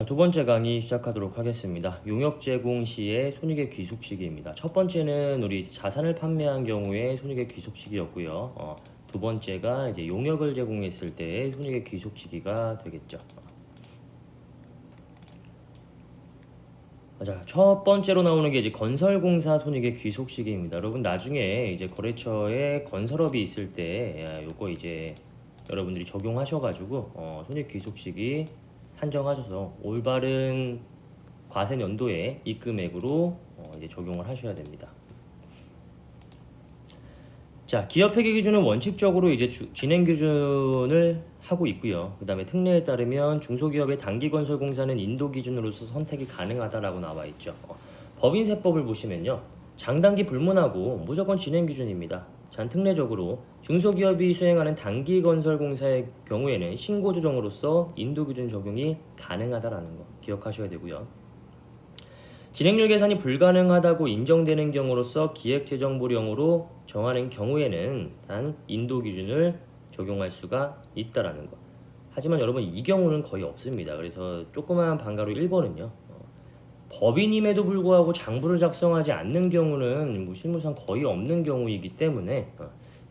두 번째 강의 시작하도록 하겠습니다. 용역 제공 시의 손익의 귀속 시기입니다. 첫 번째는 우리 자산을 판매한 경우에 손익의 귀속 시기였고요. 두 번째가 이제 용역을 제공했을 때의 손익의 귀속 시기가 되겠죠. 자, 첫 번째로 나오는 게 이제 건설공사 손익의 귀속 시기입니다. 여러분 나중에 이제 거래처에 건설업이 있을 때 요거 이제 여러분들이 적용하셔가지고 손익 귀속 시기 산정하셔서 올바른 과세 연도에 입금액으로 이제 적용을 하셔야 됩니다. 자, 기업 회계 기준은 원칙적으로 이제 진행 기준을 하고 있고요. 그 다음에 특례에 따르면 중소기업의 단기건설공사는 인도 기준으로서 선택이 가능하다라고 나와 있죠. 법인세법을 보시면요, 장단기 불문하고 무조건 진행 기준입니다. 자, 특례적으로 중소기업이 수행하는 단기건설공사의 경우에는 신고조정으로서 인도 기준 적용이 가능하다라는 거 기억하셔야 되고요. 진행률 계산이 불가능하다고 인정되는 경우로서 기획재정부령으로 정하는 경우에는 단 인도 기준을 적용할 수가 있다라는 거. 하지만 여러분 이 경우는 거의 없습니다. 그래서 조그마한 반가로 1번은요. 법인임에도 불구하고 장부를 작성하지 않는 경우는 뭐 실무상 거의 없는 경우이기 때문에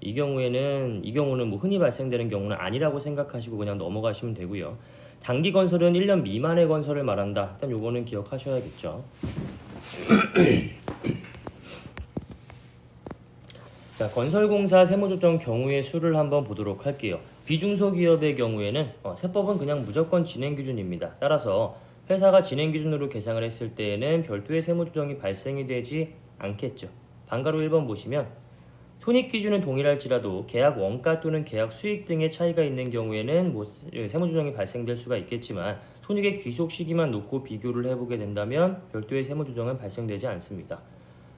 이 경우는 뭐 흔히 발생되는 경우는 아니라고 생각하시고 그냥 넘어가시면 되고요. 단기 건설은 1년 미만의 건설을 말한다. 일단 요거는 기억하셔야겠죠. 자, 건설공사 세무조정 경우의 수를 한번 보도록 할게요. 비중소기업의 경우에는 세법은 그냥 무조건 진행기준입니다. 따라서 회사가 진행기준으로 계상을 했을 때에는 별도의 세무조정이 발생이 되지 않겠죠. 반가로 1번 보시면 손익기준은 동일할지라도 계약 원가 또는 계약 수익 등의 차이가 있는 경우에는 뭐 세무조정이 발생될 수가 있겠지만 손익의 귀속 시기만 놓고 비교를 해보게 된다면 별도의 세무조정은 발생되지 않습니다.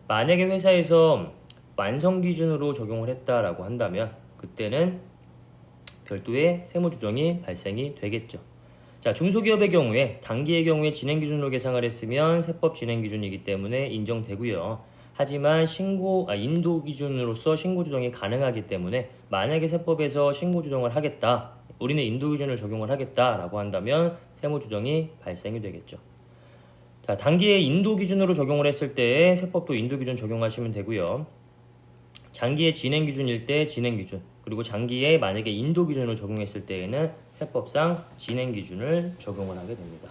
만약에 회사에서 완성 기준으로 적용을 했다라고 한다면 그때는 별도의 세무조정이 발생이 되겠죠. 자, 중소기업의 경우에 단기의 경우에 진행기준으로 계상을 했으면 세법 진행기준이기 때문에 인정되고요. 하지만 인도 기준으로서 신고조정이 가능하기 때문에 만약에 세법에서 신고조정을 하겠다, 우리는 인도 기준을 적용을 하겠다라고 한다면 세무조정이 발생이 되겠죠. 자, 단기에 인도 기준으로 적용을 했을 때 세법도 인도 기준 적용하시면 되고요. 장기의 진행 기준일 때 진행 기준, 그리고 장기에 만약에 인도 기준을 적용했을 때에는 세법상 진행 기준을 적용을 하게 됩니다.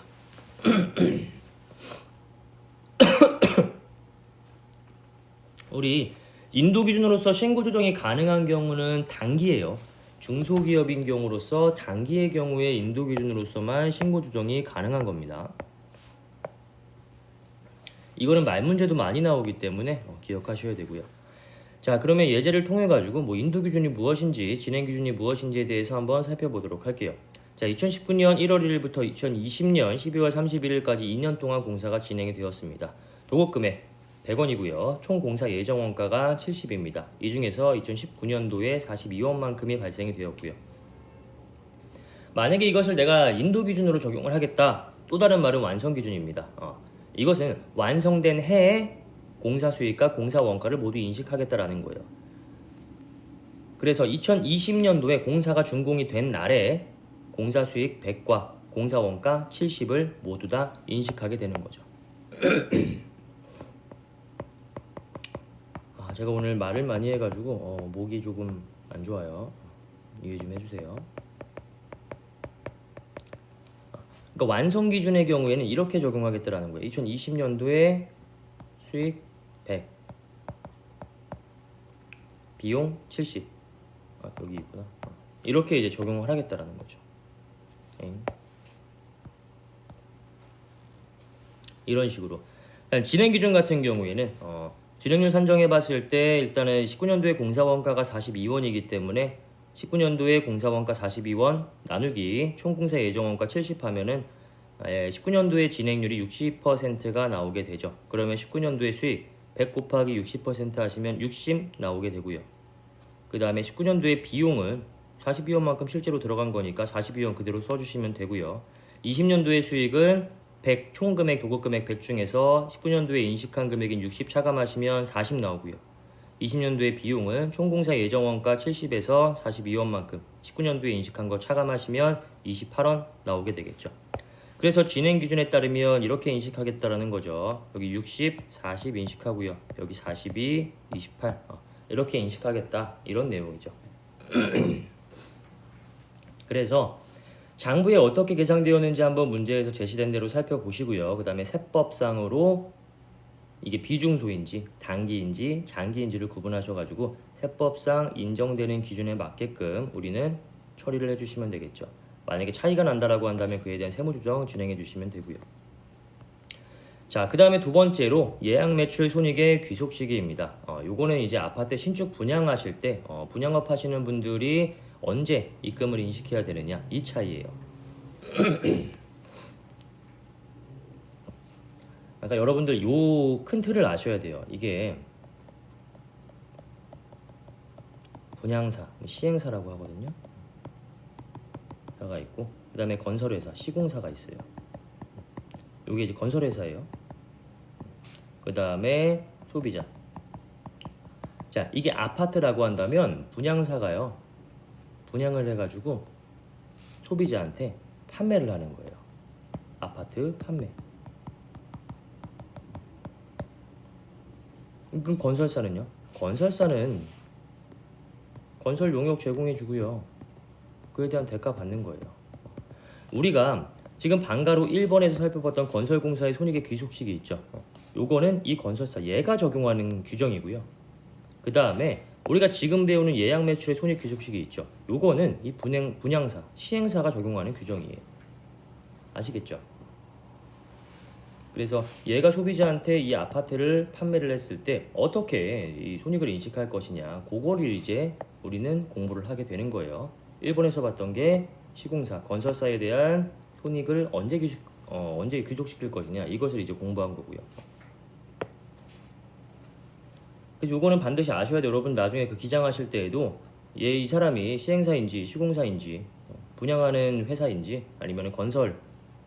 우리 인도 기준으로서 신고 조정이 가능한 경우는 단기예요. 중소기업인 경우로서 단기의 경우에 인도 기준으로서만 신고 조정이 가능한 겁니다. 이거는 말 문제도 많이 나오기 때문에 기억하셔야 되고요. 자, 그러면 예제를 통해 가지고 뭐 인도 기준이 무엇인지 진행 기준이 무엇인지에 대해서 한번 살펴보도록 할게요. 자, 2019년 1월 1일부터 2020년 12월 31일까지 2년 동안 공사가 진행이 되었습니다. 도급 금액 100원이고요. 총 공사 예정 원가가 70입니다. 이 중에서 2019년도에 42원만큼이 발생이 되었고요. 만약에 이것을 내가 인도 기준으로 적용을 하겠다. 또 다른 말은 완성 기준입니다. 이것은 완성된 해에 공사 수익과 공사 원가를 모두 인식하겠다라는 거예요. 그래서 2020년도에 공사가 준공이 된 날에 공사 수익 100과 공사 원가 70을 모두 다 인식하게 되는 거죠. 제가 오늘 말을 많이 해가지고 목이 조금 안 좋아요. 이해 좀 해주세요. 그러니까 완성 기준의 경우에는 이렇게 적용하겠다라는 거예요. 2020년도에 수익 100, 비용 70. 여기 있구나. 이렇게 이제 적용을 하겠다라는 거죠. 이런 식으로. 진행 기준 같은 경우에는 진행률 산정해 봤을 때 일단은 19년도에 공사원가가 42원이기 때문에 19년도에 공사원가 42원 나누기 총공사 예정원가 70 하면은 19년도에 진행률이 60%가 나오게 되죠. 그러면 19년도에 수익 100 곱하기 60% 하시면 60 나오게 되고요. 그 다음에 19년도에 비용을 42원만큼 실제로 들어간 거니까 42원 그대로 써주시면 되고요. 20년도에 수익은 100 총금액 도급금액 100 중에서 19년도에 인식한 금액인 60 차감하시면 40 나오고요. 20년도에 비용은 총공사 예정원가 70에서 42원만큼 19년도에 인식한 거 차감하시면 28원 나오게 되겠죠. 그래서 진행 기준에 따르면 이렇게 인식하겠다라는 거죠. 여기 60, 40 인식하고요. 여기 42, 28 이렇게 인식하겠다 이런 내용이죠. 그래서 장부에 어떻게 계상되었는지 한번 문제에서 제시된 대로 살펴보시고요. 그 다음에 세법상으로 이게 비중소인지 단기인지 장기인지를 구분하셔가지고 세법상 인정되는 기준에 맞게끔 우리는 처리를 해주시면 되겠죠. 만약에 차이가 난다라고 한다면 그에 대한 세무조정 진행해 주시면 되고요. 자, 그 다음에 두 번째로 예약매출 손익의 귀속시기입니다. 요거는 이제 아파트 신축 분양하실 때 분양업 하시는 분들이 언제 입금을 인식해야 되느냐 이 차이예요. 그러니까 여러분들 요 큰 틀을 아셔야 돼요. 이게 분양사, 시행사라고 하거든요. 가 있고 그 다음에 건설회사, 시공사가 있어요. 요게 이제 건설회사예요. 그 다음에 소비자. 자, 이게 아파트라고 한다면 분양사가요 분양을 해가지고 소비자한테 판매를 하는 거예요. 아파트 판매. 그럼 건설사는요? 건설사는 건설 용역 제공해 주고요. 그에 대한 대가 받는 거예요. 우리가 지금 방가로 1번에서 살펴봤던 건설공사의 손익의 귀속식이 있죠. 요거는 이 건설사 얘가 적용하는 규정이고요. 그 다음에 우리가 지금 배우는 예약매출의 손익 귀속식이 있죠. 요거는 이 분양사, 시행사가 적용하는 규정이에요. 아시겠죠? 그래서 얘가 소비자한테 이 아파트를 판매를 했을 때 어떻게 이 손익을 인식할 것이냐, 그거를 이제 우리는 공부를 하게 되는 거예요. 1번에서 봤던 게 시공사, 건설사에 대한 손익을 언제 귀속시킬 것이냐, 이것을 이제 공부한 거고요. 그래서 요거는 반드시 아셔야 돼요. 여러분 나중에 그 기장하실 때에도 이 사람이 시행사인지 시공사인지 분양하는 회사인지 아니면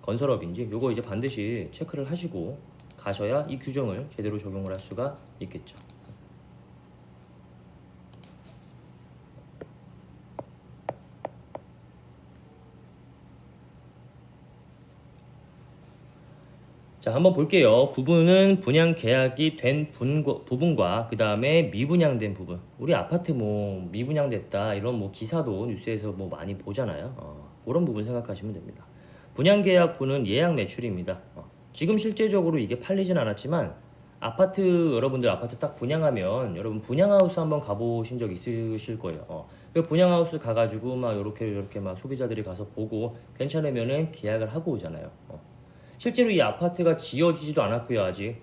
건설업인지 요거 이제 반드시 체크를 하시고 가셔야 이 규정을 제대로 적용을 할 수가 있겠죠. 자, 한번 볼게요. 부분은 분양 계약이 된 부분과 그 다음에 미분양된 부분. 우리 아파트 뭐 미분양됐다 이런 뭐 기사도 뉴스에서 뭐 많이 보잖아요. 그런 부분 생각하시면 됩니다. 분양 계약분은 예약 매출입니다. 지금 실제적으로 이게 팔리진 않았지만 아파트 여러분들 아파트 딱 분양하면 여러분 분양하우스 한번 가보신 적 있으실 거예요. 그 분양하우스 가가지고 막 이렇게 막 소비자들이 가서 보고 괜찮으면은 계약을 하고 오잖아요. 실제로 이 아파트가 지어지지도 않았고요, 아직.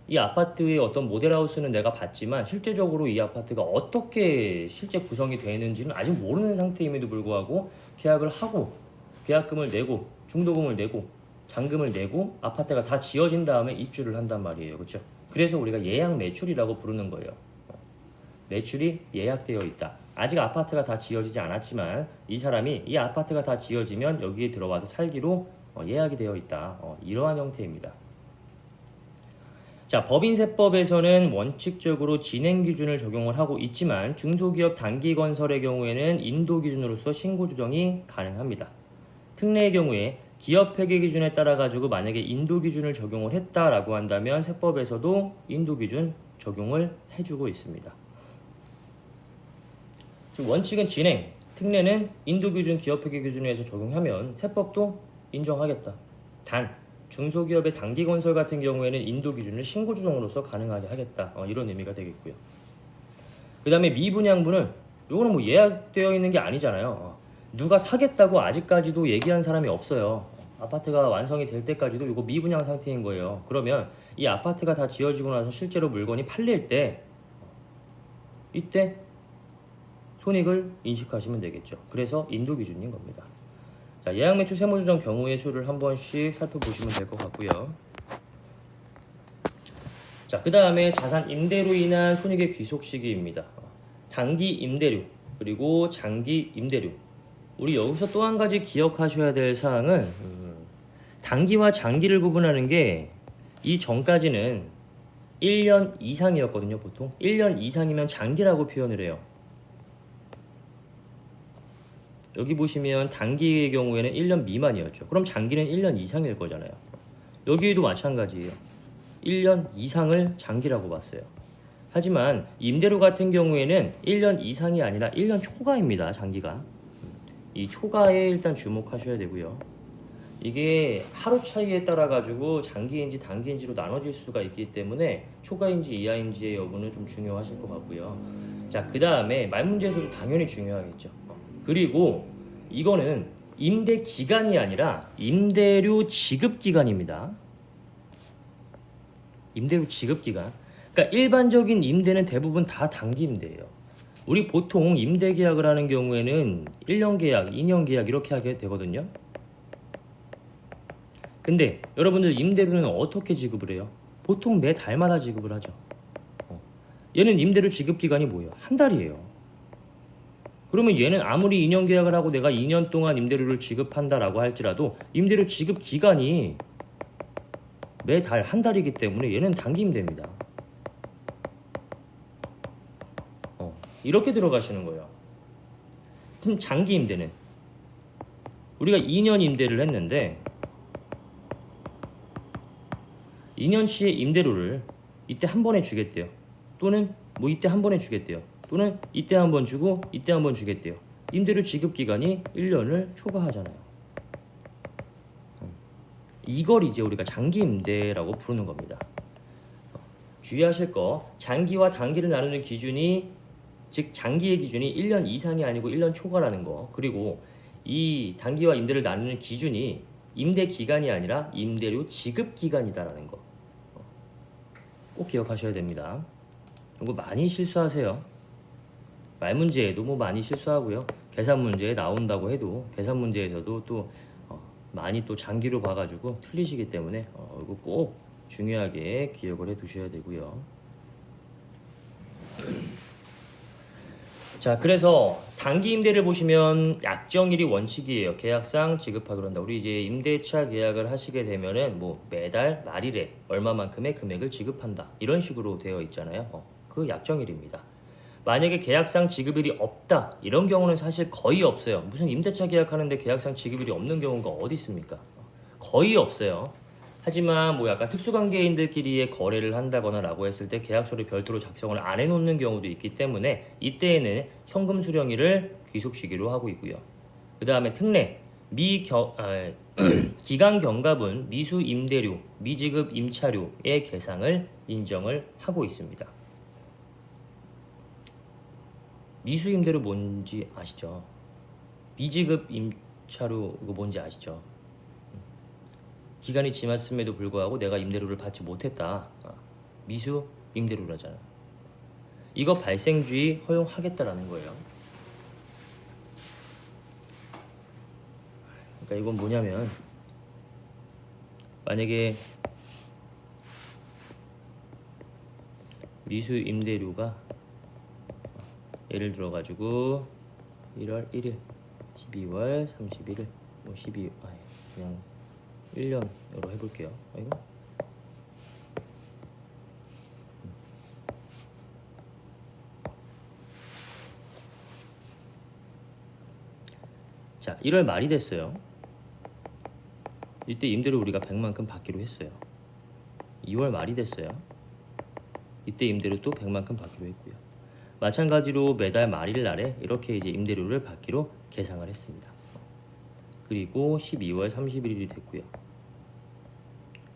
이 아파트의 어떤 모델하우스는 내가 봤지만 실제적으로 이 아파트가 어떻게 실제 구성이 되는지는 아직 모르는 상태임에도 불구하고 계약을 하고 계약금을 내고 중도금을 내고 잔금을 내고 아파트가 다 지어진 다음에 입주를 한단 말이에요. 그렇죠? 그래서 우리가 예약 매출이라고 부르는 거예요. 매출이 예약되어 있다. 아직 아파트가 다 지어지지 않았지만 이 사람이 이 아파트가 다 지어지면 여기에 들어와서 살기로 예약이 되어 있다. 이러한 형태입니다. 자, 법인세법에서는 원칙적으로 진행 기준을 적용을 하고 있지만 중소기업 단기건설의 경우에는 인도 기준으로서 신고 조정이 가능합니다. 특례의 경우에 기업 회계 기준에 따라 가지고 만약에 인도 기준을 적용을 했다라고 한다면 세법에서도 인도 기준 적용을 해주고 있습니다. 원칙은 진행, 특례는 인도 기준 기업 회계 기준에서 적용하면 세법도 인정하겠다. 단 중소기업의 단기건설 같은 경우에는 인도 기준을 신고 조정으로서 가능하게 하겠다. 이런 의미가 되겠고요. 그 다음에 미분양분은 이거는 뭐 예약되어 있는 게 아니잖아요. 누가 사겠다고 아직까지도 얘기한 사람이 없어요. 아파트가 완성이 될 때까지도 이거 미분양 상태인 거예요. 그러면 이 아파트가 다 지어지고 나서 실제로 물건이 팔릴 때 이때 손익을 인식하시면 되겠죠. 그래서 인도 기준인 겁니다. 자, 예약매출 세무조정 경우의 수를 한 번씩 살펴보시면 될 것 같고요. 자, 그 다음에 자산 임대로 인한 손익의 귀속 시기입니다. 단기 임대료 그리고 장기 임대료. 우리 여기서 또 한 가지 기억하셔야 될 사항은 단기와 장기를 구분하는 게 이 전까지는 1년 이상이었거든요. 보통 1년 이상이면 장기라고 표현을 해요. 여기 보시면 단기의 경우에는 1년 미만이었죠. 그럼 장기는 1년 이상일 거잖아요. 여기에도 마찬가지예요. 1년 이상을 장기라고 봤어요. 하지만 임대료 같은 경우에는 1년 이상이 아니라 1년 초과입니다. 장기가. 이 초과에 일단 주목하셔야 되고요. 이게 하루 차이에 따라 가지고 장기인지 단기인지로 나눠질 수가 있기 때문에 초과인지 이하인지의 여부는 좀 중요하실 것 같고요. 자, 그 다음에 말 문제에서도 당연히 중요하겠죠. 그리고 이거는 임대 기간이 아니라 임대료 지급 기간입니다. 임대료 지급 기간. 그러니까 일반적인 임대는 대부분 다 단기 임대예요. 우리 보통 임대 계약을 하는 경우에는 1년 계약, 2년 계약 이렇게 하게 되거든요. 근데 여러분들 임대료는 어떻게 지급을 해요? 보통 매 달마다 지급을 하죠. 얘는 임대료 지급 기간이 뭐예요? 한 달이에요. 그러면 얘는 아무리 2년 계약을 하고 내가 2년 동안 임대료를 지급한다라고 할지라도 임대료 지급 기간이 매달 한 달이기 때문에 얘는 단기 임대입니다. 이렇게 들어가시는 거예요. 그럼 장기 임대는 우리가 2년 임대를 했는데 2년치의 임대료를 이때 한 번에 주겠대요. 또는 뭐 이때 한 번에 주겠대요. 또는 이때 한 번 주고 이때 한 번 주겠대요. 임대료 지급 기간이 1년을 초과하잖아요. 이걸 이제 우리가 장기 임대라고 부르는 겁니다. 주의하실 거, 장기와 단기를 나누는 기준이, 즉 장기의 기준이 1년 이상이 아니고 1년 초과라는 거, 그리고 이 단기와 임대를 나누는 기준이 임대 기간이 아니라 임대료 지급 기간이다라는 거 꼭 기억하셔야 됩니다. 이거 많이 실수하세요. 말 문제에도 뭐 많이 실수하고요. 계산 문제에 나온다고 해도 계산 문제에서도 또 많이 또 장기로 봐가지고 틀리시기 때문에 이거 꼭 중요하게 기억을 해 두셔야 되고요. 자, 그래서 단기 임대를 보시면 약정일이 원칙이에요. 계약상 지급하기로 한다. 우리 이제 임대차 계약을 하시게 되면은 뭐 매달 말일에 얼마만큼의 금액을 지급한다. 이런 식으로 되어 있잖아요. 그 약정일입니다. 만약에 계약상 지급일이 없다. 이런 경우는 사실 거의 없어요. 무슨 임대차 계약하는데 계약상 지급일이 없는 경우가 어디 있습니까? 거의 없어요. 하지만 뭐 약간 특수관계인들끼리의 거래를 한다거나 라고 했을 때 계약서를 별도로 작성을 안 해놓는 경우도 있기 때문에 이때에는 현금 수령일을 귀속시기로 하고 있고요. 그 다음에 특례, 기간 경과분, 미수 임대료, 미지급 임차료의 계상을 인정을 하고 있습니다. 미수 임대료 뭔지 아시죠? 미지급 임차료 이거 뭔지 아시죠? 기간이 지났음에도 불구하고 내가 임대료를 받지 못했다. 미수 임대료라잖아. 이거 발생주의 허용하겠다라는 거예요. 그러니까 이건 뭐냐면 만약에 미수 임대료가 예를 들어 가지고 1월 1일, 12월 31일, 뭐 12, 그냥 1년으로 해볼게요. 아이고. 자, 1월 말이 됐어요. 이때 임대료 우리가 100만큼 받기로 했어요. 2월 말이 됐어요. 이때 임대료 또 100만큼 받기로 했고요. 마찬가지로 매달 말일 날에 이렇게 이제 임대료를 받기로 계상을 했습니다. 그리고 12월 31일이 됐고요.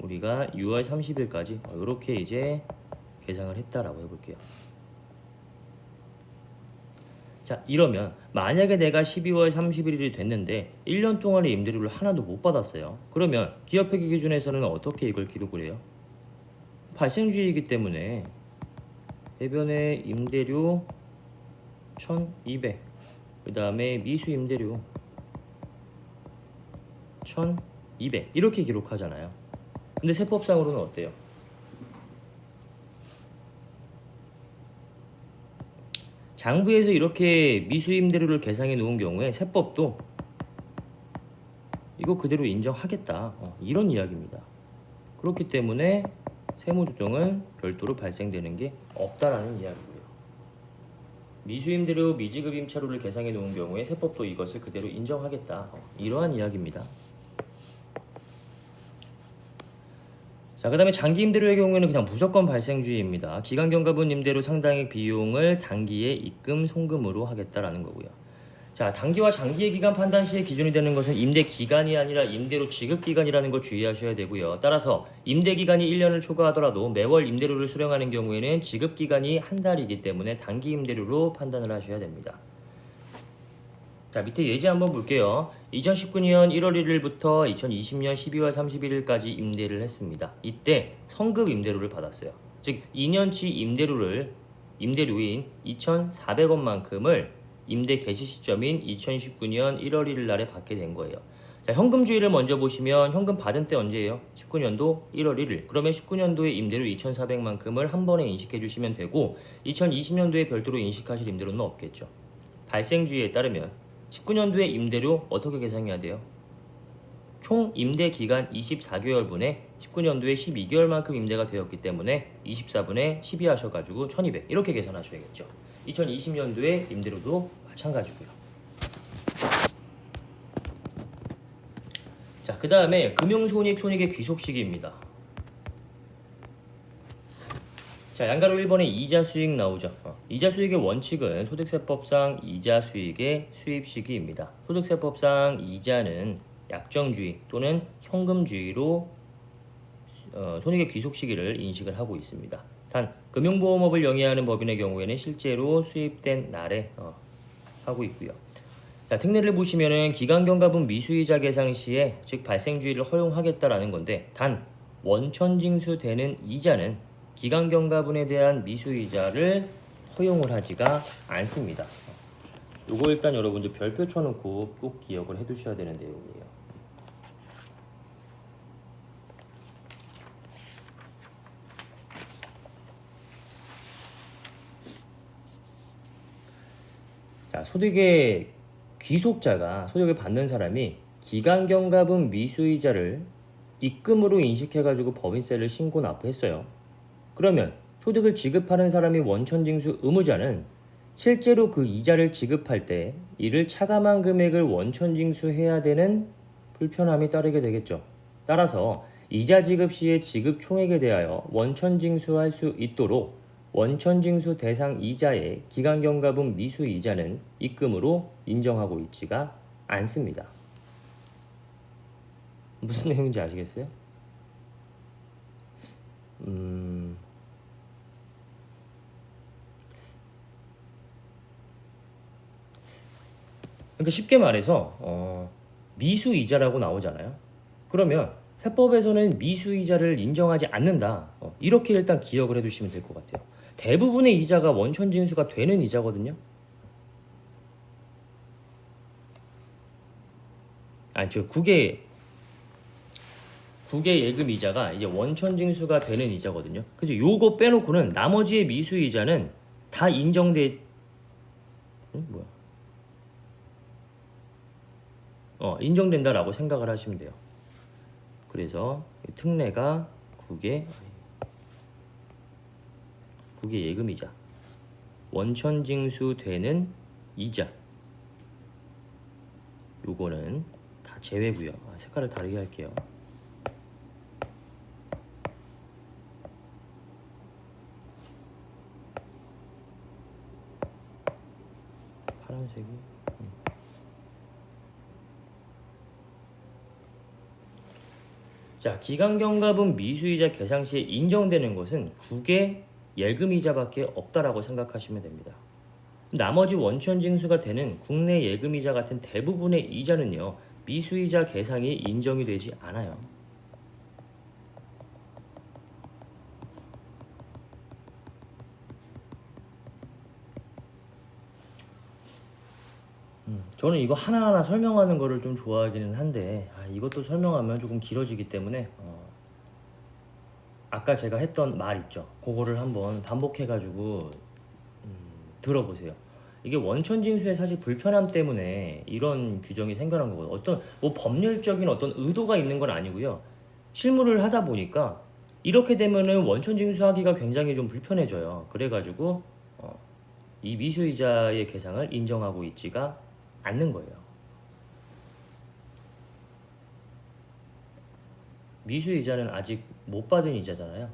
우리가 6월 30일까지 이렇게 이제 계상을 했다라고 해볼게요. 자, 이러면 만약에 내가 12월 31일이 됐는데 1년 동안의 임대료를 하나도 못 받았어요. 그러면 기업회계 기준에서는 어떻게 이걸 기록을 해요? 발생주의이기 때문에 대변의 임대료 1200, 그 다음에 미수 임대료 1200 이렇게 기록하잖아요. 근데 세법상으로는 어때요? 장부에서 이렇게 미수 임대료를 계상해 놓은 경우에 세법도 이거 그대로 인정하겠다. 이런 이야기입니다. 그렇기 때문에 세무조정은 별도로 발생되는 게 없다라는 이야기고요. 미수임대료 미지급 임차료를 계상해 놓은 경우에 세법도 이것을 그대로 인정하겠다. 이러한 이야기입니다. 자, 그 다음에 장기 임대료의 경우에는 그냥 무조건 발생주의입니다. 기간 경과분 임대료 상당액 비용을 단기에 입금 송금으로 하겠다라는 거고요. 자, 단기와 장기의 기간 판단 시에 기준이 되는 것은 임대 기간이 아니라 임대료 지급 기간이라는 걸 주의하셔야 되고요. 따라서 임대 기간이 1년을 초과하더라도 매월 임대료를 수령하는 경우에는 지급 기간이 한 달이기 때문에 단기 임대료로 판단을 하셔야 됩니다. 자, 밑에 예제 한번 볼게요. 2019년 1월 1일부터 2020년 12월 31일까지 임대를 했습니다. 이때 성급 임대료를 받았어요. 즉 2년치 임대료인 2,400원만큼을 임대 개시 시점인 2019년 1월 1일 날에 받게 된 거예요. 자, 현금주의를 먼저 보시면 현금 받은 때 언제예요? 19년도 1월 1일. 그러면 19년도에 임대료 2,400만큼을 한 번에 인식해 주시면 되고 2020년도에 별도로 인식하실 임대료는 없겠죠. 발생주의에 따르면 19년도에 임대료 어떻게 계산해야 돼요? 총 임대 기간 24개월분에 19년도에 12개월만큼 임대가 되었기 때문에 24분에 12 하셔가지고 1200 이렇게 계산하셔야겠죠. 2020년도에 임대료도 마찬가지고요. 자, 그 다음에 금융손익의 귀속시기입니다. 자, 양가로 1번에 이자 수익 나오죠. 이자 수익의 원칙은 소득세법상 이자 수익의 수입 시기입니다. 소득세법상 이자는 약정주의 또는 현금주의로 손익의 귀속 시기를 인식을 하고 있습니다. 단 금융보험업을 영위하는 법인의 경우에는 실제로 수입된 날에 하고 있고요. 자, 특례를 보시면은 기간경과분 미수이자 계상 시에 즉 발생주의를 허용하겠다라는 건데 단 원천징수되는 이자는 기간경과분에 대한 미수이자를 허용을 하지가 않습니다. 요거 일단 여러분들 별표 쳐놓고 꼭 기억을 해두셔야 되는 내용이에요. 자, 소득의 귀속자가 소득을 받는 사람이 기간경과분 미수이자를 입금으로 인식해가지고 법인세를 신고 납부했어요. 그러면 소득을 지급하는 사람이 원천징수 의무자는 실제로 그 이자를 지급할 때 이를 차감한 금액을 원천징수해야 되는 불편함이 따르게 되겠죠. 따라서 이자 지급 시에 지급 총액에 대하여 원천징수할 수 있도록 원천징수 대상 이자의 기간경과분 미수이자는 입금으로 인정하고 있지가 않습니다. 무슨 내용인지 아시겠어요? 그러니까 쉽게 말해서 미수이자라고 나오잖아요. 그러면 세법에서는 미수이자를 인정하지 않는다. 이렇게 일단 기억을 해두시면 될 것 같아요. 대부분의 이자가 원천징수가 되는 이자거든요. 아니, 국외 예금 이자가 이제 원천징수가 되는 이자거든요. 그래서 요거 빼놓고는 나머지의 미수이자는 다 인정된다라고 생각을 하시면 돼요. 그래서 특례가 국외 예금이자 원천징수되는 이자 요거는 다 제외고요. 색깔을 다르게 할게요. 파란색이 자, 기간경과분 미수이자 계상 시에 인정되는 것은 국외 예금이자밖에 없다라고 생각하시면 됩니다. 나머지 원천징수가 되는 국내 예금이자 같은 대부분의 이자는요, 미수이자 계상이 인정이 되지 않아요. 저는 이거 하나하나 설명하는 거를 좀 좋아하기는 한데 이것도 설명하면 조금 길어지기 때문에 아까 제가 했던 말 있죠. 그거를 한번 반복해가지고 들어보세요. 이게 원천징수의 사실 불편함 때문에 이런 규정이 생겨난 거거든요. 어떤 법률적인 어떤 의도가 있는 건 아니고요. 실무를 하다 보니까 이렇게 되면은 원천징수하기가 굉장히 좀 불편해져요. 그래가지고 이 미수이자의 계상을 인정하고 있지가 않는 거예요. 미수이자는 아직 못 받은 이자잖아요.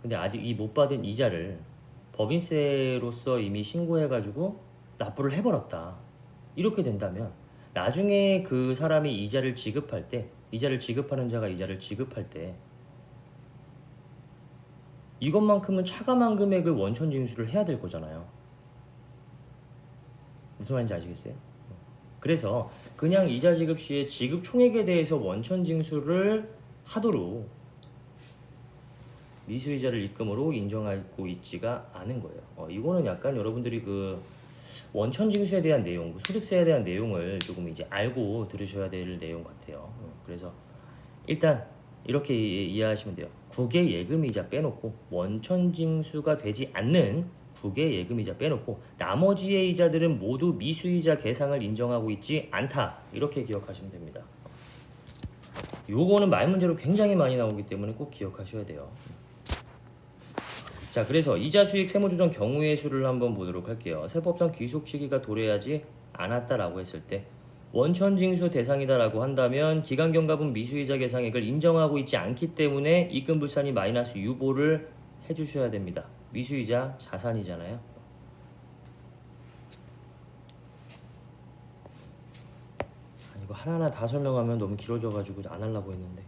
근데 아직 이 못 받은 이자를 법인세로서 이미 신고해가지고 납부를 해버렸다. 이렇게 된다면 나중에 그 사람이 이자를 지급할 때, 이자를 지급하는 자가 이자를 지급할 때 이것만큼은 차감한 금액을 원천 징수를 해야 될 거잖아요. 무슨 말인지 아시겠어요? 그래서 그냥 이자 지급 시에 지급 총액에 대해서 원천 징수를 하도록 미수이자를 입금으로 인정하고 있지가 않은 거예요. 이거는 약간 여러분들이 그 원천 징수에 대한 내용, 소득세에 대한 내용을 조금 이제 알고 들으셔야 될 내용 같아요. 그래서 일단 이렇게 이해하시면 돼요. 국외 예금이자 빼놓고 원천 징수가 되지 않는 국외 예금이자 빼놓고 나머지의 이자들은 모두 미수이자 계상을 인정하고 있지 않다. 이렇게 기억하시면 됩니다. 요거는 말 문제로 굉장히 많이 나오기 때문에 꼭 기억하셔야 돼요. 자, 그래서 이자 수익 세무조정 경우의 수를 한번 보도록 할게요. 세법상 귀속 시기가 도래하지 않았다라고 했을 때 원천 징수 대상이다라고 한다면 기간 경과분 미수이자 계상액을 인정하고 있지 않기 때문에 입금 불산이 마이너스 유보를 해주셔야 됩니다. 미수이자 자산이잖아요. 이거 하나하나 다 설명하면 너무 길어져가지고 안 하려고 했는데.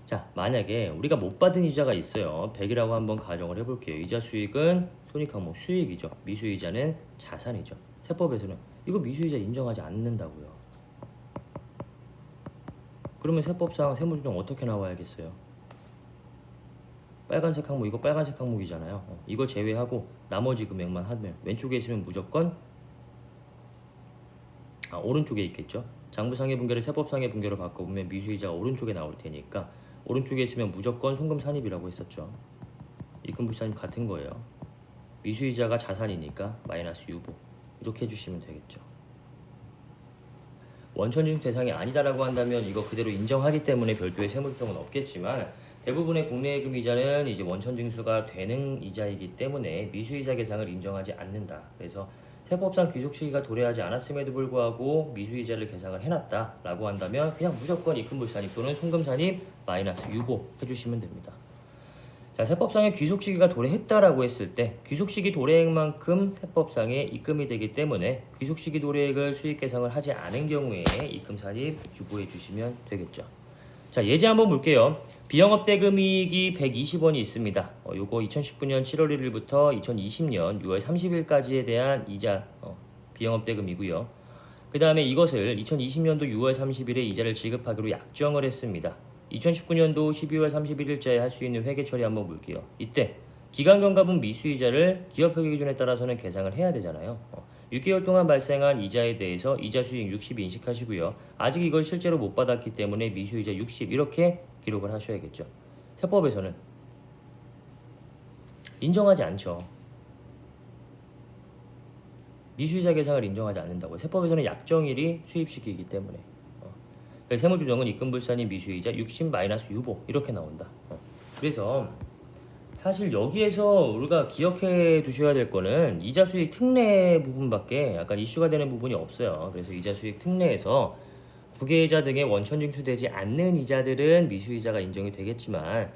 자, 만약에 우리가 못 받은 이자가 있어요. 100이라고 한번 가정을 해볼게요. 이자 수익은 손익항목 수익이죠. 미수이자는 자산이죠. 세법에서는 이거 미수이자 인정하지 않는다고요. 그러면 세법상 세무조정 어떻게 나와야겠어요? 빨간색 항목, 이거 빨간색 항목이잖아요. 이거 제외하고 나머지 금액만 하면 왼쪽에 있으면 무조건 오른쪽에 있겠죠. 장부상의 분계를 세법상의 분계로 바꿔보면 미수이자가 오른쪽에 나올 테니까 오른쪽에 있으면 무조건 송금산입이라고 했었죠. 입금불산입 같은 거예요. 미수이자가 자산이니까 마이너스 유보 이렇게 해주시면 되겠죠. 원천징수 대상이 아니다라고 한다면 이거 그대로 인정하기 때문에 별도의 세무조정은 없겠지만 대부분의 국내 예금 이자는 이제 원천징수가 되는 이자이기 때문에 미수이자 계상을 인정하지 않는다. 그래서 세법상 귀속 시기가 도래하지 않았음에도 불구하고 미수이자를 계상을 해놨다라고 한다면 그냥 무조건 입금불산입 또는 송금산입 마이너스 유보 해주시면 됩니다. 자, 세법상의 귀속 시기가 도래했다라고 했을 때 귀속 시기 도래액만큼 세법상에 입금이 되기 때문에 귀속 시기 도래액을 수익 계상을 하지 않은 경우에 입금산입 유보해 주시면 되겠죠. 자, 예제 한번 볼게요. 비영업 대금이익이 120원이 있습니다. 요거 2019년 7월 1일부터 2020년 6월 30일까지에 대한 이자 비영업 대금이고요. 그 다음에 이것을 2020년도 6월 30일에 이자를 지급하기로 약정을 했습니다. 2019년도 12월 31일자에 할 수 있는 회계 처리 한번 볼게요. 이때 기간 경과분 미수이자를 기업회계 기준에 따라서는 계상을 해야 되잖아요. 6개월 동안 발생한 이자에 대해서 이자 수익 60 인식하시고요. 아직 이걸 실제로 못 받았기 때문에 미수이자 60 이렇게 기록을 하셔야겠죠. 세법에서는 인정하지 않죠. 미수이자 계상을 인정하지 않는다고요. 세법에서는 약정일이 수입시기이기 때문에 세무조정은 입금불산이 미수이자 60 마이너스 유보 이렇게 나온다. 그래서 사실 여기에서 우리가 기억해 두셔야 될 거는 이자 수익 특례 부분밖에 약간 이슈가 되는 부분이 없어요. 그래서 이자 수익 특례에서 국외이자 등의 원천징수되지 않는 이자들은 미수이자가 인정이 되겠지만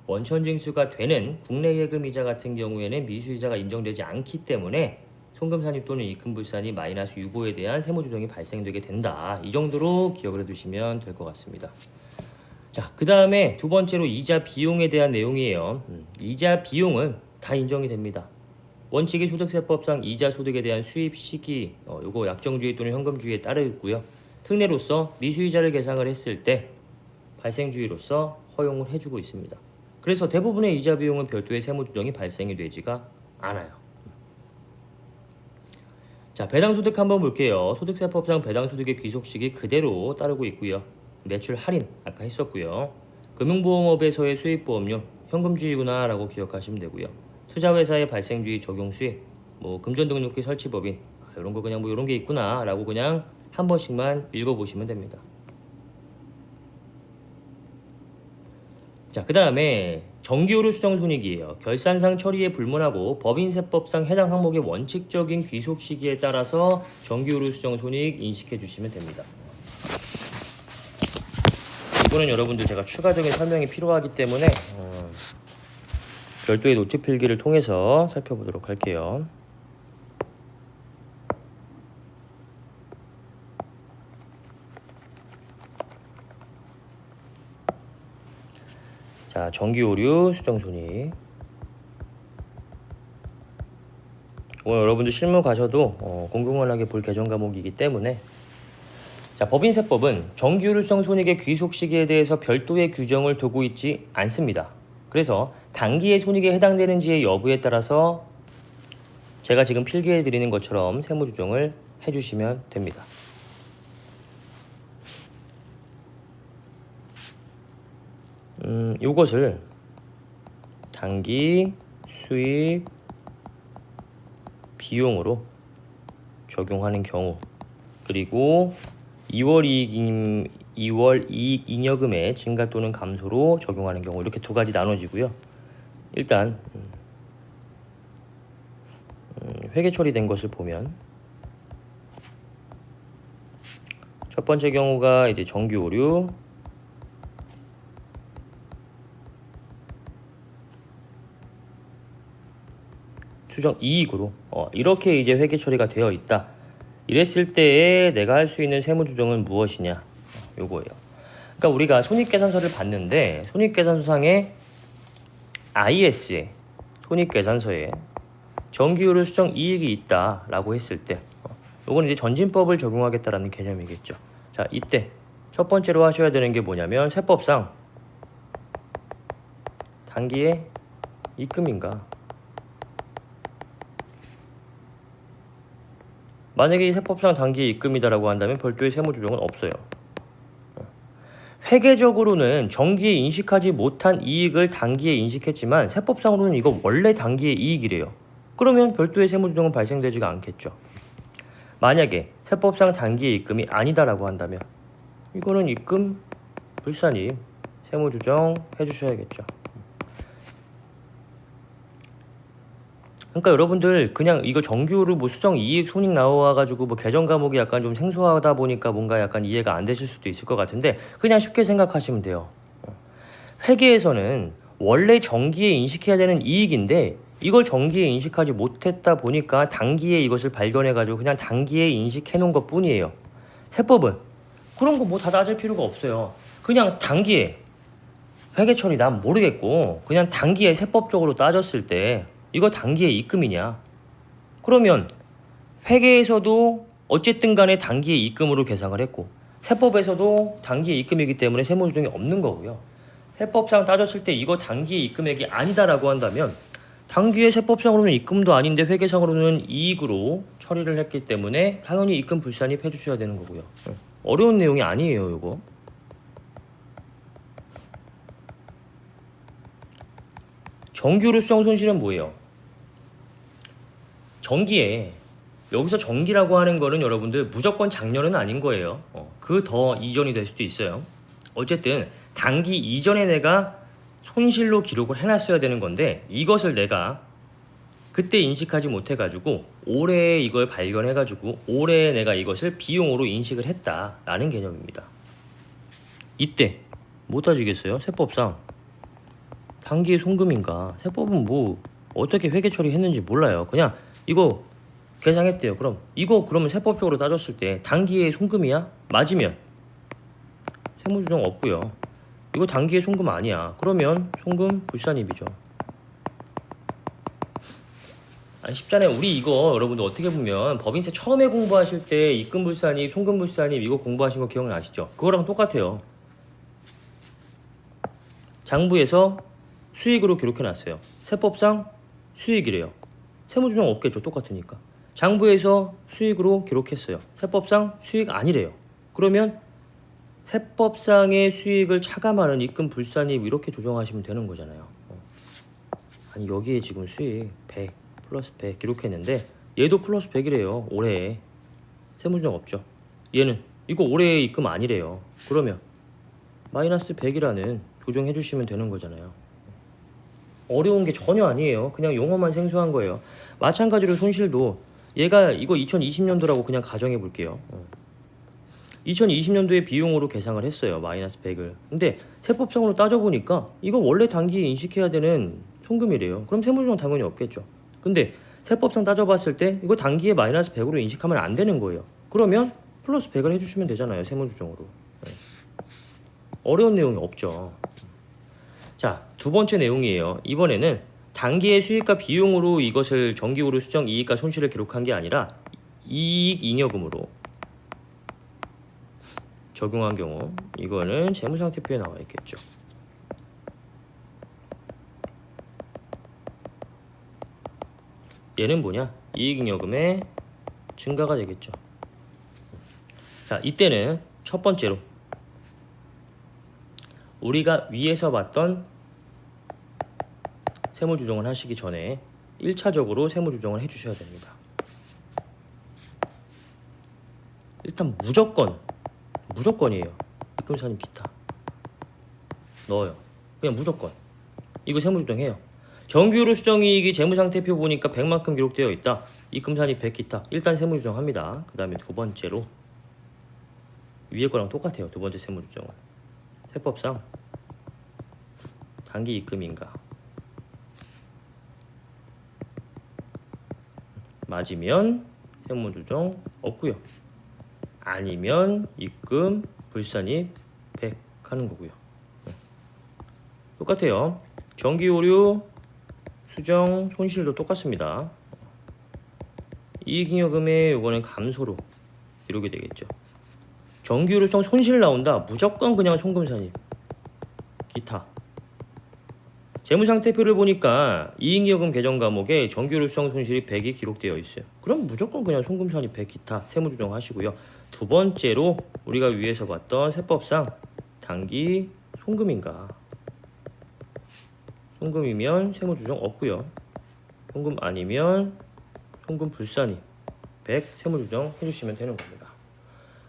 원천징수가 되는 국내 예금이자 같은 경우에는 미수이자가 인정되지 않기 때문에 송금산입 또는 입금불산이 마이너스 유보에 대한 세무조정이 발생되게 된다. 이 정도로 기억을 해두시면 될 것 같습니다. 자, 그 다음에 두 번째로 이자 비용에 대한 내용이에요. 이자 비용은 다 인정이 됩니다. 원칙이 소득세법상 이자 소득에 대한 수입 시기 요거 약정주의 또는 현금주의에 따르고요. 특례로서 미수이자를 계상을 했을 때 발생주의로서 허용을 해주고 있습니다. 그래서 대부분의 이자 비용은 별도의 세무조정이 발생이 되지가 않아요. 자, 배당소득 한번 볼게요. 소득세법상 배당소득의 귀속시기 그대로 따르고 있고요. 매출 할인 아까 했었고요. 금융보험업에서의 수익보험료 현금주의구나 라고 기억하시면 되고요. 투자회사의 발생주의 적용 수익 뭐 금전등록기 설치법인 이런 거 그냥 뭐 이런 게 있구나 라고 그냥 한 번씩만 읽어보시면 됩니다. 자, 그 다음에 정기오류 수정 손익이에요. 결산상 처리에 불문하고 법인세법상 해당 항목의 원칙적인 귀속 시기에 따라서 정기오류 수정 손익 인식해 주시면 됩니다. 이거는 여러분들 제가 추가적인 설명이 필요하기 때문에 별도의 노트 필기를 통해서 살펴보도록 할게요. 자, 정기오류 수정손익. 오늘 여러분들 실무 가셔도 공공연하게 볼 개정 과목이기 때문에 자, 법인세법은 정기오류 수정손익의 귀속 시기에 대해서 별도의 규정을 두고 있지 않습니다. 그래서 단기의 손익에 해당되는지의 여부에 따라서 제가 지금 필기해 드리는 것처럼 세무조정을 해주시면 됩니다. 이것을 단기 수익 비용으로 적용하는 경우, 그리고 2월 이익 잉여금의 증가 또는 감소로 적용하는 경우, 이렇게 두 가지 나눠지고요. 일단 회계 처리된 것을 보면 첫 번째 경우가 이제 정기 오류, 추정 이익으로 이렇게 이제 회계 처리가 되어 있다. 이랬을 때에 내가 할 수 있는 세무 조정은 무엇이냐? 요거예요. 그러니까 우리가 손익계산서를 봤는데 손익계산서상에 IS에 손익계산서에 정기오류 수정 이익이 있다라고 했을 때 요건 이제 전진법을 적용하겠다라는 개념이겠죠. 자, 이때 첫 번째로 하셔야 되는 게 뭐냐면 세법상 단기의 입금인가? 만약에 이 세법상 단기의 입금이다라고 한다면 별도의 세무조정은 없어요. 회계적으로는 정기에 인식하지 못한 이익을 단기에 인식했지만 세법상으로는 이거 원래 단기의 이익이래요. 그러면 별도의 세무조정은 발생되지가 않겠죠. 만약에 세법상 단기의 입금이 아니다라고 한다면 이거는 입금 불산입 세무조정 해주셔야겠죠. 그러니까 여러분들 그냥 이거 정기오류 뭐 수정 이익 손익 나와가지고 뭐 개정 과목이 약간 좀 생소하다 보니까 뭔가 약간 이해가 안 되실 수도 있을 것 같은데 그냥 쉽게 생각하시면 돼요. 회계에서는 원래 정기에 인식해야 되는 이익인데 이걸 정기에 인식하지 못했다 보니까 단기에 이것을 발견해가지고 그냥 단기에 인식해 놓은 것 뿐이에요. 세법은 그런 거 뭐 다 따질 필요가 없어요. 그냥 단기에 회계 처리 난 모르겠고 그냥 단기에 세법적으로 따졌을 때 이거 단기의 입금이냐? 그러면 회계에서도 어쨌든 간에 단기의 입금으로 계상을 했고 세법에서도 단기의 입금이기 때문에 세무조정이 없는 거고요. 세법상 따졌을 때 이거 단기의 입금액이 아니다라고 한다면 단기의 세법상으로는 입금도 아닌데 회계상으로는 이익으로 처리를 했기 때문에 당연히 입금 불산입 해주셔야 되는 거고요. 어려운 내용이 아니에요, 이거. 정기오류 수정 손실은 뭐예요? 정기에 여기서 정기라고 하는 거는 여러분들 무조건 작년은 아닌 거예요. 그 더 이전이 될 수도 있어요. 어쨌든 단기 이전에 내가 손실로 기록을 해놨어야 되는 건데 이것을 내가 그때 인식하지 못해가지고 올해 이걸 발견해가지고 올해 내가 이것을 비용으로 인식을 했다라는 개념입니다. 이때 못 따지겠어요? 세법상 단기의 송금인가? 세법은 뭐 어떻게 회계 처리했는지 몰라요. 그냥 이거 계상했대요. 그럼 이거 그러면 세법적으로 따졌을 때 단기의 송금이야? 맞으면 세무조정 없고요. 이거 단기의 송금 아니야. 그러면 송금 불산입이죠. 아니 쉽잖아요. 우리 이거 여러분들 어떻게 보면 법인세 처음에 공부하실 때 입금 불산입, 송금 불산입 이거 공부하신 거 기억나시죠? 그거랑 똑같아요. 장부에서 수익으로 기록해놨어요. 세법상 수익이래요. 세무조정 없겠죠. 똑같으니까. 장부에서 수익으로 기록했어요. 세법상 수익 아니래요. 그러면 세법상의 수익을 차감하는 입금 불산입 이렇게 조정하시면 되는 거잖아요. 아니 여기에 지금 수익 100 플러스 100 기록했는데 얘도 플러스 100이래요. 올해 세무조정 없죠. 얘는 이거 올해 입금 아니래요. 그러면 마이너스 100이라는 조정해 주시면 되는 거잖아요. 어려운 게 전혀 아니에요. 그냥 용어만 생소한 거예요. 마찬가지로 손실도 얘가 이거 2020년도라고 그냥 가정해 볼게요. 2020년도에 비용으로 계상을 했어요. 마이너스 100을. 근데 세법상으로 따져보니까 이거 원래 단기에 인식해야 되는 송금이래요. 그럼 세무조정 당연히 없겠죠. 근데 세법상 따져봤을 때 이거 단기에 마이너스 100으로 인식하면 안 되는 거예요. 그러면 플러스 100을 해주시면 되잖아요. 세무조정으로. 어려운 내용이 없죠. 자, 두 번째 내용이에요. 이번에는 단기의 수익과 비용으로 이것을 정기후로 수정 이익과 손실을 기록한 게 아니라 이익 잉여금으로 적용한 경우 이거는 재무상태표에 나와 있겠죠. 얘는 뭐냐? 이익잉여금의 증가가 되겠죠. 자, 이때는 첫 번째로 우리가 위에서 봤던 세무조정을 하시기 전에 1차적으로 세무조정을 해주셔야 됩니다. 일단 무조건이에요. 입금사님 기타 넣어요. 그냥 무조건 이거 세무조정해요. 정기후로 수정이익이 재무상태표 보니까 100만큼 기록되어 있다. 입금사님 100 기타 일단 세무조정합니다. 그 다음에 두 번째로 위에 거랑 똑같아요. 두 번째 세무조정은 세법상 단기 입금인가 맞으면 세무조정 없고요. 아니면 입금 불산입 100 하는 거고요. 똑같아요. 정기오류 수정 손실도 똑같습니다. 이익잉여금의 요거는 감소로 기록이 되겠죠. 정기오류 수정 손실 나온다. 무조건 그냥 송금산입 기타. 재무상태표를 보니까 이익잉여금 계정 과목에 정기후로 수정 손실이 100이 기록되어 있어요. 그럼 무조건 그냥 송금산입 100 기타 세무조정 하시고요. 두 번째로 우리가 위에서 봤던 세법상 단기 송금인가 송금이면 세무조정 없고요. 송금 아니면 송금 불산입 100 세무조정 해주시면 되는 겁니다.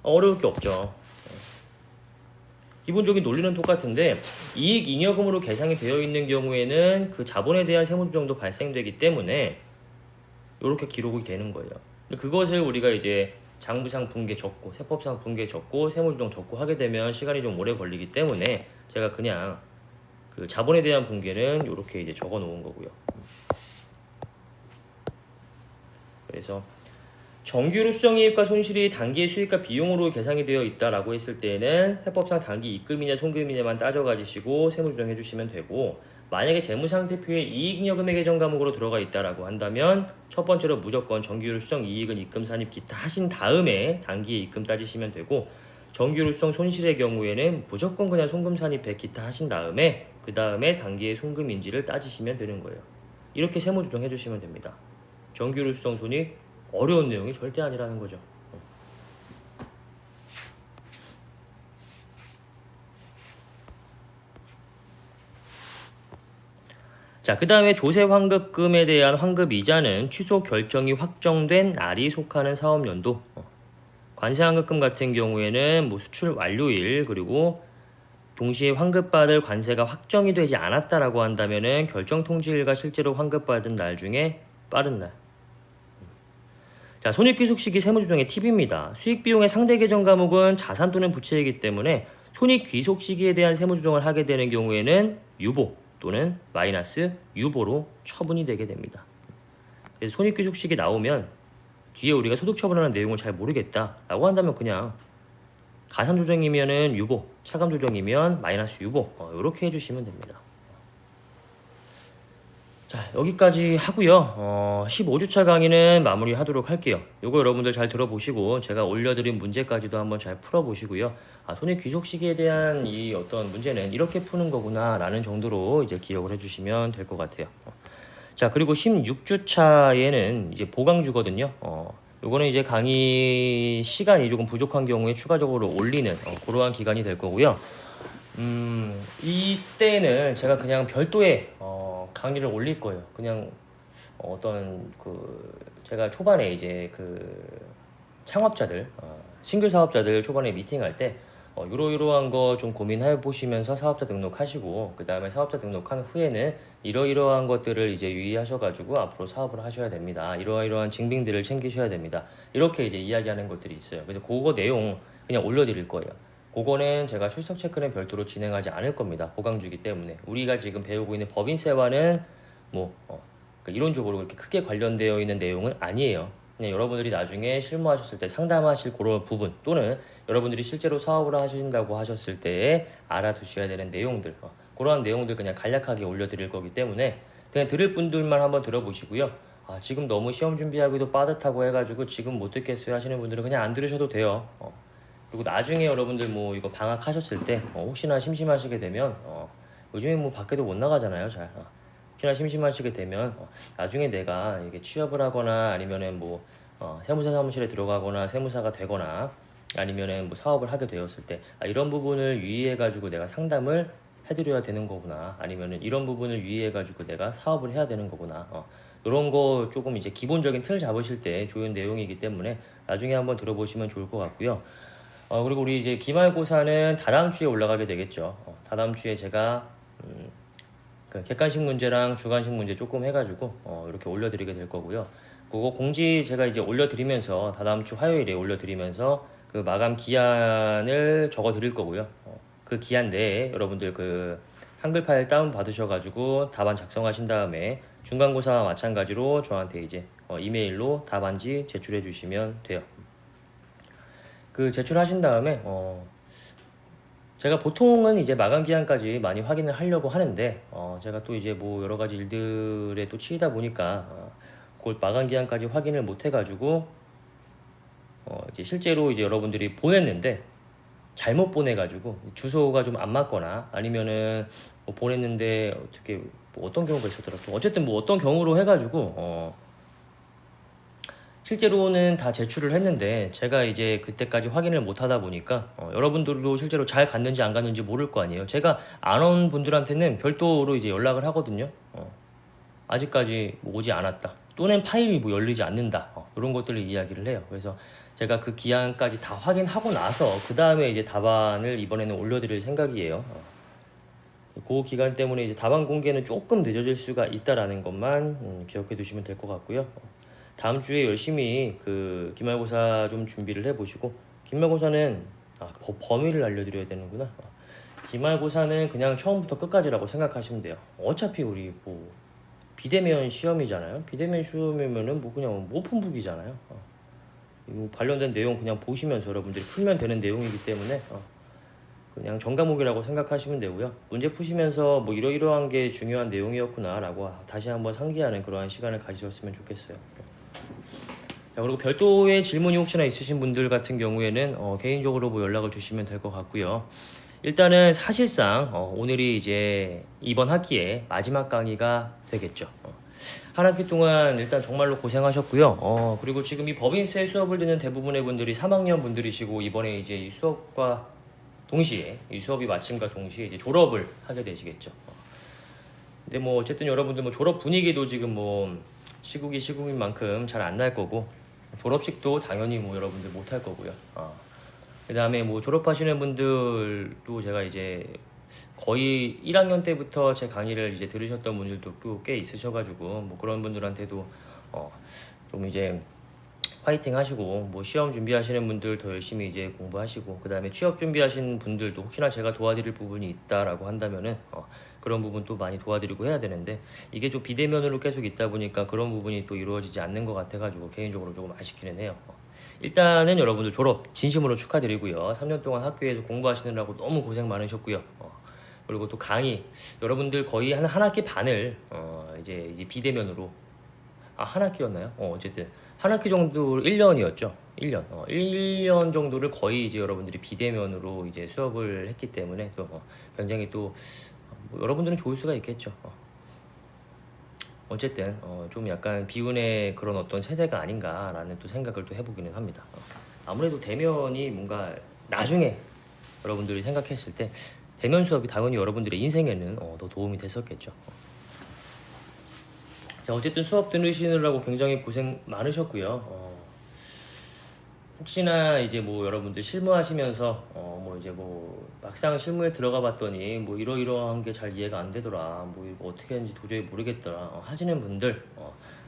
어려울 게 없죠. 기본적인 논리는 똑같은데 이익 잉여금으로 계상이 되어 있는 경우에는 그 자본에 대한 세무조정도 발생되기 때문에 이렇게 기록이 되는 거예요. 그것을 우리가 이제 장부상 분계 적고 세법상 분계 적고 세무조정 적고 하게 되면 시간이 좀 오래 걸리기 때문에 제가 그냥 그 자본에 대한 분계는 이렇게 이제 적어 놓은 거고요. 그래서 정기후로 수정이익과 손실이 단기의 수익과 비용으로 계상이 되어 있다라고 했을 때는 세법상 단기 입금이냐 송금이냐만 따져 가지시고 세무조정 해주시면 되고, 만약에 재무상태표에 이익잉여금의 계정 과목으로 들어가 있다라고 한다면 첫 번째로 무조건 정기후로 수정 이익은 입금 산입 기타 하신 다음에 단기에 입금 따지시면 되고, 정기후로 수정 손실의 경우에는 무조건 그냥 송금 산입 100 기타 하신 다음에 그 다음에 단기의 송금인지를 따지시면 되는 거예요. 이렇게 세무조정 해주시면 됩니다. 정기후로 수정 손익 어려운 내용이 절대 아니라는 거죠. 자, 그 다음에 조세 환급금에 대한 환급 이자는 취소 결정이 확정된 날이 속하는 사업연도. 관세 환급금 같은 경우에는 뭐 수출 완료일 그리고 동시에 환급받을 관세가 확정이 되지 않았다라고 한다면은 결정 통지일과 실제로 환급받은 날 중에 빠른 날. 자, 손익귀속 시기 세무조정의 팁입니다. 수익비용의 상대 계정 과목은 자산 또는 부채이기 때문에 손익귀속 시기에 대한 세무조정을 하게 되는 경우에는 유보 또는 마이너스 유보로 처분이 되게 됩니다. 그래서 손익귀속 시기 나오면 뒤에 우리가 소득 처분하는 내용을 잘 모르겠다라고 한다면 그냥 가산조정이면은 유보, 차감조정이면 마이너스 유보 이렇게 해주시면 됩니다. 자, 여기까지 하고요. 15주차 강의는 마무리하도록 할게요. 요거 여러분들 잘 들어보시고 제가 올려드린 문제까지도 한번 잘 풀어보시고요. 손익귀속 시기에 대한 이 어떤 문제는 이렇게 푸는 거구나 라는 정도로 이제 기억을 해주시면 될 것 같아요. 자, 그리고 16주차에는 이제 보강주거든요. 요거는 이제 강의 시간이 조금 부족한 경우에 추가적으로 올리는 그러한 기간이 될 거고요. 이때는 제가 그냥 별도의 강의를 올릴 거예요. 그냥 어떤 제가 초반에 이제 창업자들, 싱글 사업자들 초반에 미팅할 때 이러이러한 거 좀 고민해 보시면서 사업자 등록하시고, 그 다음에 사업자 등록한 후에는 이러이러한 것들을 이제 유의하셔가지고 앞으로 사업을 하셔야 됩니다. 이러이러한 증빙들을 챙기셔야 됩니다. 이렇게 이제 이야기하는 것들이 있어요. 그래서 그거 내용 그냥 올려드릴 거예요. 그거는 제가 출석 체크는 별도로 진행하지 않을 겁니다. 보강주기 때문에. 우리가 지금 배우고 있는 법인세와는 이론적으로 그렇게 크게 관련되어 있는 내용은 아니에요. 그냥 여러분들이 나중에 실무하셨을 때 상담하실 그런 부분, 또는 여러분들이 실제로 사업을 하신다고 하셨을 때 알아두셔야 되는 내용들, 그러한 내용들 그냥 간략하게 올려드릴 거기 때문에 그냥 들을 분들만 한번 들어보시고요. 지금 너무 시험 준비하기도 빠듯하고 해가지고 지금 못 듣겠어요 하시는 분들은 그냥 안 들으셔도 돼요. 그리고 나중에 여러분들 이거 방학하셨을 때 혹시나 심심하시게 되면 요즘에 밖에도 못 나가잖아요, 잘. 혹시나 심심하시게 되면 나중에 내가 이게 취업을 하거나 아니면은 세무사 사무실에 들어가거나 세무사가 되거나 아니면은 사업을 하게 되었을 때 이런 부분을 유의해 가지고 내가 상담을 해드려야 되는 거구나, 아니면은 이런 부분을 유의해 가지고 내가 사업을 해야 되는 거구나, 이런 거 조금 이제 기본적인 틀 잡으실 때 좋은 내용이기 때문에 나중에 한번 들어보시면 좋을 것 같고요. 그리고 우리 이제 기말고사는 다다음 주에 올라가게 되겠죠. 다다음 주에 제가 객관식 문제랑 주관식 문제 조금 해가지고 이렇게 올려드리게 될 거고요. 그거 공지 제가 이제 올려드리면서 다다음 주 화요일에 올려드리면서 마감 기한을 적어드릴 거고요. 그 기한 내에 여러분들 한글 파일 다운 받으셔가지고 답안 작성하신 다음에 중간고사와 마찬가지로 저한테 이제 이메일로 답안지 제출해 주시면 돼요. 제출하신 다음에 제가 보통은 이제 마감 기한까지 많이 확인을 하려고 하는데 제가 또 이제 여러 가지 일들에 또 치이다 보니까 그걸 마감 기한까지 확인을 못 해가지고 이제 실제로 이제 여러분들이 보냈는데 잘못 보내가지고 주소가 좀 안 맞거나 아니면은 보냈는데 어떻게 어떤 경우가 있었더라, 또 어쨌든 어떤 경우로 해가지고 실제로는 다 제출을 했는데 제가 이제 그때까지 확인을 못 하다 보니까 여러분들도 실제로 잘 갔는지 안 갔는지 모를 거 아니에요. 제가 안 온 분들한테는 별도로 이제 연락을 하거든요. 아직까지 오지 않았다, 또는 파일이 열리지 않는다, 이런 것들을 이야기를 해요. 그래서 제가 그 기한까지 다 확인하고 나서 그 다음에 이제 답안을 이번에는 올려드릴 생각이에요. 그 기간 때문에 이제 답안 공개는 조금 늦어질 수가 있다라는 것만 기억해 두시면 될 것 같고요. 다음 주에 열심히 기말고사 좀 준비를 해보시고, 기말고사는 범위를 알려드려야 되는구나. 기말고사는 그냥 처음부터 끝까지라고 생각하시면 돼요. 어차피 우리 비대면 시험이잖아요. 비대면 시험이면은 그냥 모품북이잖아요. 관련된 내용 그냥 보시면서 여러분들이 풀면 되는 내용이기 때문에 그냥 전과목이라고 생각하시면 되고요. 문제 푸시면서 이러이러한 게 중요한 내용이었구나 라고 다시 한번 상기하는 그러한 시간을 가지셨으면 좋겠어요. 자, 그리고 별도의 질문이 혹시나 있으신 분들 같은 경우에는 개인적으로 연락을 주시면 될 것 같고요. 일단은 사실상 오늘이 이제 이번 학기에 마지막 강의가 되겠죠. 한 학기 동안 일단 정말로 고생하셨고요. 그리고 지금 이 법인세 수업을 듣는 대부분의 분들이 3학년 분들이시고, 이번에 이제 이 수업과 동시에 이 수업이 마침과 동시에 이제 졸업을 하게 되시겠죠. 근데 어쨌든 여러분들 졸업 분위기도 지금 시국이 시국인 만큼 잘 안 날 거고, 졸업식도 당연히 여러분들 못 할 거고요. 그 다음에 졸업하시는 분들도 제가 이제 거의 1학년 때부터 제 강의를 이제 들으셨던 분들도 꽤 있으셔가지고 그런 분들한테도 좀 이제 파이팅 하시고, 시험 준비하시는 분들 더 열심히 이제 공부하시고, 그 다음에 취업 준비하시는 분들도 혹시나 제가 도와드릴 부분이 있다라고 한다면은 그런 부분도 많이 도와드리고 해야 되는데, 이게 좀 비대면으로 계속 있다 보니까 그런 부분이 또 이루어지지 않는 것 같아가지고 개인적으로 조금 아쉽기는 해요. 일단은 여러분들 졸업 진심으로 축하드리고요. 3년 동안 학교에서 공부하시느라고 너무 고생 많으셨고요. 그리고 또 강의 여러분들 거의 한 학기 반을 이제 비대면으로, 한 학기였나요? 어쨌든 한 학기 정도 1년이었죠. 1년. 1년 정도를 거의 이제 여러분들이 비대면으로 이제 수업을 했기 때문에 또 굉장히 또 여러분들은 좋을 수가 있겠죠. 어쨌든 좀 약간 비운의 그런 어떤 세대가 아닌가라는 또 생각을 또 해보기는 합니다. 아무래도 대면이 뭔가 나중에 여러분들이 생각했을 때 대면 수업이 당연히 여러분들의 인생에는 더 도움이 됐었겠죠. 자, 어쨌든 수업 들으시느라고 굉장히 고생 많으셨고요. 혹시나 이제 뭐 여러분들 실무하시면서 뭐 이제 뭐 막상 실무에 들어가 봤더니 뭐 이러이러한 게 잘 이해가 안 되더라, 뭐 이거 어떻게 하는지 도저히 모르겠더라 하시는 분들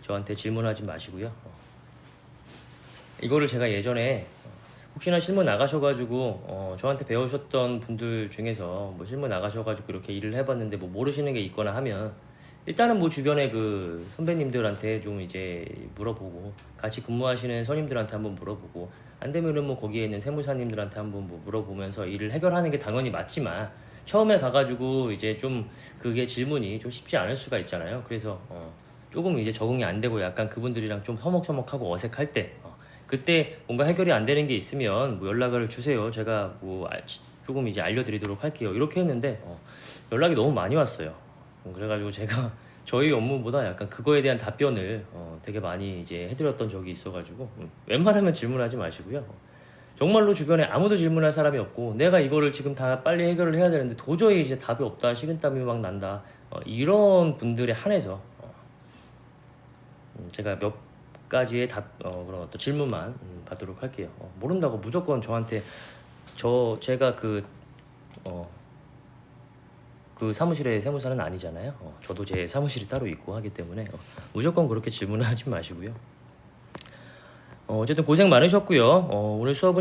저한테 질문하지 마시고요. 이거를 제가 예전에 혹시나 실무 나가셔가지고 저한테 배우셨던 분들 중에서 뭐 실무 나가셔가지고 이렇게 일을 해봤는데 뭐 모르시는 게 있거나 하면 일단은 뭐 주변에 그 선배님들한테 좀 이제 물어보고 같이 근무하시는 선임들한테 한번 물어보고 안 되면은 뭐 거기에 있는 세무사님들한테 한번 뭐 물어보면서 일을 해결하는 게 당연히 맞지만 처음에 가가지고 이제 좀 그게 질문이 좀 쉽지 않을 수가 있잖아요. 그래서 조금 이제 적응이 안 되고 약간 그분들이랑 좀 서먹서먹하고 어색할 때 그때 뭔가 해결이 안 되는 게 있으면 뭐 연락을 주세요. 제가 뭐 조금 이제 알려드리도록 할게요. 이렇게 했는데 연락이 너무 많이 왔어요. 그래가지고 제가 저희 업무보다 약간 그거에 대한 답변을 되게 많이 이제 해드렸던 적이 있어가지고 웬만하면 질문하지 마시고요. 정말로 주변에 아무도 질문할 사람이 없고 내가 이거를 지금 다 빨리 해결을 해야 되는데 도저히 이제 답이 없다, 식은땀이 막 난다, 이런 분들에 한해서 제가 몇 가지의 그런 어떤 질문만 받도록 할게요. 모른다고 무조건 저한테 제가 그 사무실의 세무사는 아니잖아요. 저도 제 사무실이 따로 있고 하기 때문에 무조건 그렇게 질문을 하지 마시고요. 어쨌든 고생 많으셨고요. 오늘 수업은